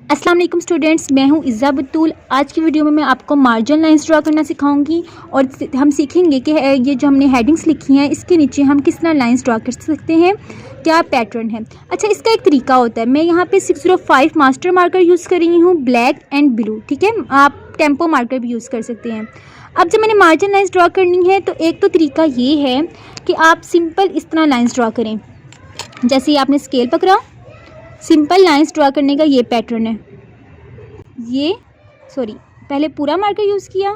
अस्सलाम वालेकुम स्टूडेंट्स, मैं हूं इज़्ज़ा बतूल। आज की वीडियो में मैं आपको मार्जिन लाइंस ड्रा करना सिखाऊंगी और हम सीखेंगे कि ये जो हमने हेडिंग्स लिखी हैं इसके नीचे हम किस तरह लाइंस ड्रा कर सकते हैं, क्या पैटर्न है। अच्छा, इसका एक तरीका होता है। मैं यहाँ पे 605 मास्टर मार्कर यूज़ कर रही हूँ, ब्लैक एंड ब्लू। ठीक है, आप टेम्पो मार्कर भी यूज़ कर सकते हैं। अब जब मैंने मार्जिन लाइंस ड्रा करनी है तो एक तो तरीका ये है कि आप सिंपल इस तरह लाइंस ड्रा करें। जैसे ही आपने स्केल पकड़ा, सिंपल लाइंस ड्रा करने का ये पैटर्न है। पहले पूरा मार्कर यूज़ किया,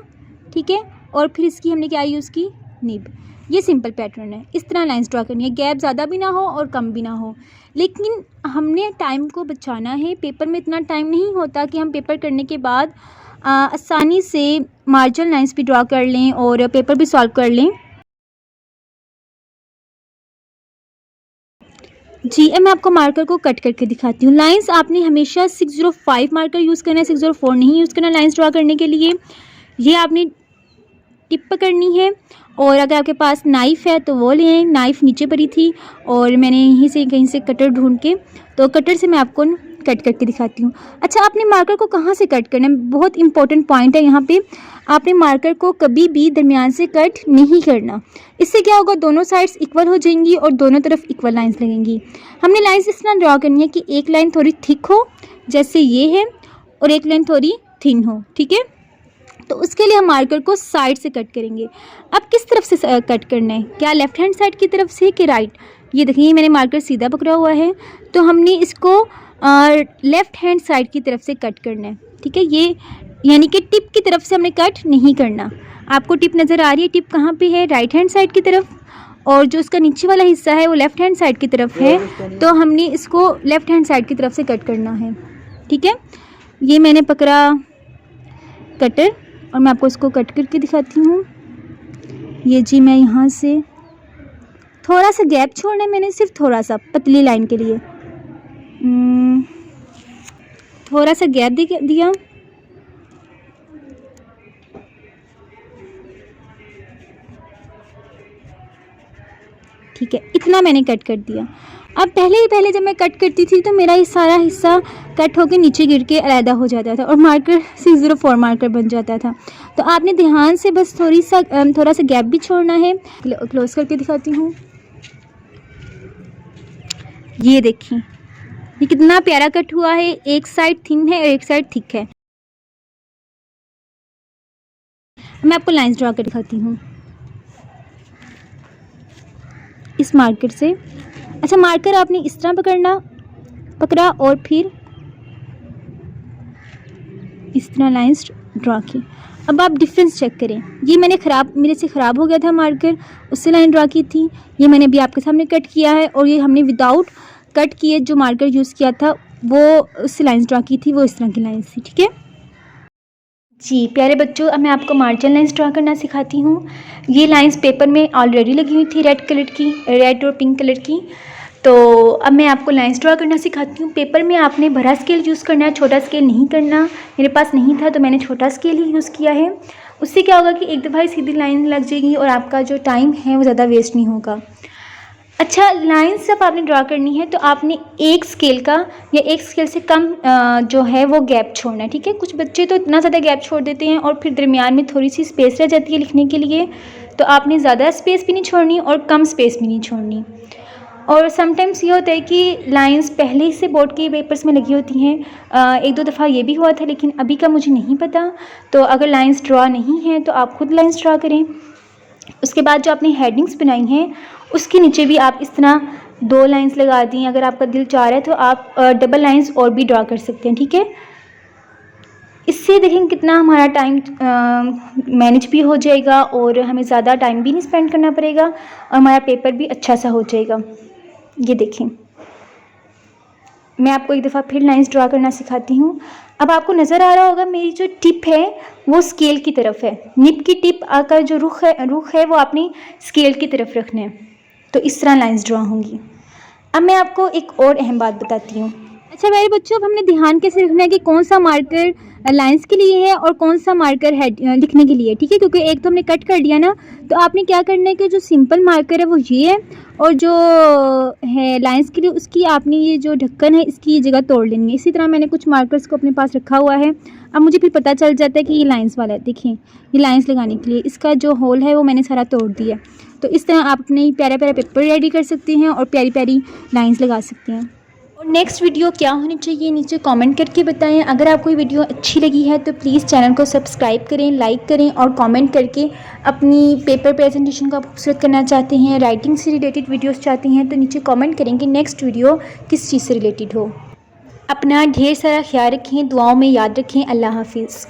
ठीक है, और फिर इसकी हमने क्या यूज़ की, निब। ये सिंपल पैटर्न है। इस तरह लाइंस ड्रा करनी है, गैप ज़्यादा भी ना हो और कम भी ना हो। लेकिन हमने टाइम को बचाना है। पेपर में इतना टाइम नहीं होता कि हम पेपर करने के बाद आसानी से मार्जिन लाइंस भी ड्रा कर लें और पेपर भी सॉल्व कर लें। जी, मैं आपको मार्कर को कट करके दिखाती हूँ। लाइंस आपने हमेशा 605 मार्कर यूज़ करना है, 604 नहीं यूज़ करना लाइंस ड्रा करने के लिए। ये आपने टिप पकड़नी है और अगर आपके पास नाइफ़ है तो वो लें। नाइफ़ नीचे पड़ी थी और मैंने यहीं से कहीं से कटर ढूंढ के, तो कटर से मैं आपको कट करके दिखाती हूँ। अच्छा, आपने मार्कर को कहाँ से कट करना है, बहुत इंपॉर्टेंट पॉइंट है यहाँ पे। आपने मार्कर को कभी भी दरमियान से कट नहीं करना। इससे क्या होगा, दोनों साइड्स इक्वल हो जाएंगी और दोनों तरफ इक्वल लाइंस लगेंगी। हमने लाइंस इस तरह ड्रा करनी है कि एक लाइन थोड़ी थिक हो, जैसे ये है, और एक लाइन थोड़ी थिन हो। ठीक है, तो उसके लिए हम मार्कर को साइड से कट करेंगे। अब किस तरफ से कट करना है, क्या लेफ़्ट हैंड साइड की तरफ से कि राइट। ये देखिए, मैंने मार्कर सीधा पकड़ा हुआ है, तो हमने इसको लेफ़्ट हैंड साइड की तरफ से कट करना है। ठीक है, ये यानी कि टिप की तरफ से हमने कट नहीं करना। आपको टिप नज़र आ रही है, टिप कहाँ पे है, राइट हैंड साइड की तरफ, और जो उसका नीचे वाला हिस्सा है वो लेफ़्ट हैंड साइड की तरफ है, तो हमने इसको लेफ़्ट हैंड साइड की तरफ से कट करना है। ठीक है, ये मैंने पकड़ा कटर और मैं आपको इसको कट करके दिखाती हूँ। ये जी, मैं यहाँ से थोड़ा सा गैप छोड़ना है, मैंने सिर्फ थोड़ा सा पतली लाइन के लिए थोड़ा सा गैप दिया। ठीक है, इतना मैंने कट कर दिया। अब पहले जब मैं कट करती थी तो मेरा ये सारा हिस्सा कट होकर नीचे गिर के अलहदा हो जाता था और मार्कर 604 मार्कर बन जाता था। तो आपने ध्यान से बस थोड़ा सा गैप भी छोड़ना है। क्लोज करके दिखाती हूँ। ये देखिए, ये कितना प्यारा कट हुआ है। एक साइड थिन है और एक साइड थिक है। मैं आपको लाइंस ड्रा कर दिखाती हूँ इस मार्कर से। अच्छा, मार्कर आपने इस तरह पकड़ा और फिर इस तरह लाइंस ड्रा की। अब आप डिफरेंस चेक करें। ये मेरे से ख़राब हो गया था मार्कर, उससे लाइन ड्रा की थी। ये मैंने अभी आपके सामने कट किया है और ये हमने विदाउट कट किए जो मार्कर यूज़ किया था वो उससे लाइंस ड्रा की थी, वो इस तरह की लाइंस थी। ठीक है जी प्यारे बच्चों, अब मैं आपको मार्जिन लाइंस ड्रा करना सिखाती हूँ। ये लाइंस पेपर में ऑलरेडी लगी हुई थी, रेड और पिंक कलर की। तो अब मैं आपको लाइंस ड्रा करना सिखाती हूँ। पेपर में आपने बड़ा स्केल यूज़ करना है, छोटा स्केल नहीं करना। मेरे पास नहीं था तो मैंने छोटा स्केल ही यूज़ किया है। उससे क्या होगा कि एक दफ़ा ही सीधी लाइन लग जाएगी और आपका जो टाइम है वो ज़्यादा वेस्ट नहीं होगा। अच्छा, लाइंस जब आपने ड्रा करनी है तो आपने एक स्केल का या एक स्केल से कम जो है वो गैप छोड़ना है। ठीक है, कुछ बच्चे तो इतना ज़्यादा गैप छोड़ देते हैं और फिर दरमियान में थोड़ी सी स्पेस रह जाती है लिखने के लिए। तो आपने ज़्यादा स्पेस भी नहीं छोड़नी और कम स्पेस भी नहीं छोड़नी। और समटाइम्स ये होता है कि लाइंस पहले ही से बोर्ड के पेपर्स में लगी होती हैं। एक दो दफ़ा ये भी हुआ था, लेकिन अभी का मुझे नहीं पता। तो अगर लाइंस ड्रा नहीं है तो आप खुद लाइंस ड्रा करें। उसके बाद जो आपने हेडिंग्स बनाई हैं उसके नीचे भी आप इस तरह 2 लाइंस लगा दी। अगर आपका दिल चाह रहा है तो आप डबल लाइंस और भी ड्रा कर सकते हैं। ठीक है, इससे देखें कितना हमारा टाइम मैनेज भी हो जाएगा और हमें ज़्यादा टाइम भी नहीं स्पेंड करना पड़ेगा और हमारा पेपर भी अच्छा सा हो जाएगा। ये देखें, मैं आपको एक दफ़ा फिर लाइंस ड्रा करना सिखाती हूँ। अब आपको नज़र आ रहा होगा मेरी जो टिप है वो स्केल की तरफ है। निब की टिप का जो रुख है वो आपने स्केल की तरफ रखना है। तो इस तरह लाइंस ड्रा होंगी। अब मैं आपको एक और अहम बात बताती हूँ। अच्छा मेरे बच्चों, अब हमने ध्यान कैसे रखना है कि कौन सा मार्कर लाइंस के लिए है और कौन सा मार्कर हेड लिखने के लिए, ठीक है। क्योंकि एक तो हमने कट कर दिया ना, तो आपने क्या करना है कि जो सिंपल मार्कर है वो ये है, और जो है लाइंस के लिए उसकी आपने ये जो ढक्कन है इसकी ये जगह तोड़ लेनी है। इसी तरह मैंने कुछ मार्कर्स को अपने पास रखा हुआ है। अब मुझे फिर पता चल जाता है कि ये लाइंस वाला है। देखिए ये लाइंस लगाने के लिए इसका जो होल है वो मैंने सारा तोड़ दिया। तो इस तरह आप अपने प्यारा प्यारा पेपर रेडी कर सकते हैं और प्यारी प्यारी लाइंस लगा सकते हैं। और नेक्स्ट वीडियो क्या होनी चाहिए नीचे कमेंट करके बताएं। अगर आपको ये वीडियो अच्छी लगी है तो प्लीज़ चैनल को सब्सक्राइब करें, लाइक करें और कमेंट करके अपनी पेपर प्रेजेंटेशन को खूबसूरत करना चाहते हैं, राइटिंग से रिलेटेड वीडियोस चाहती हैं तो नीचे कमेंट करें कि नेक्स्ट वीडियो किस चीज़ से रिलेटेड हो। अपना ढेर सारा ख्याल रखें, दुआओं में याद रखें। अल्लाह हाफिज़।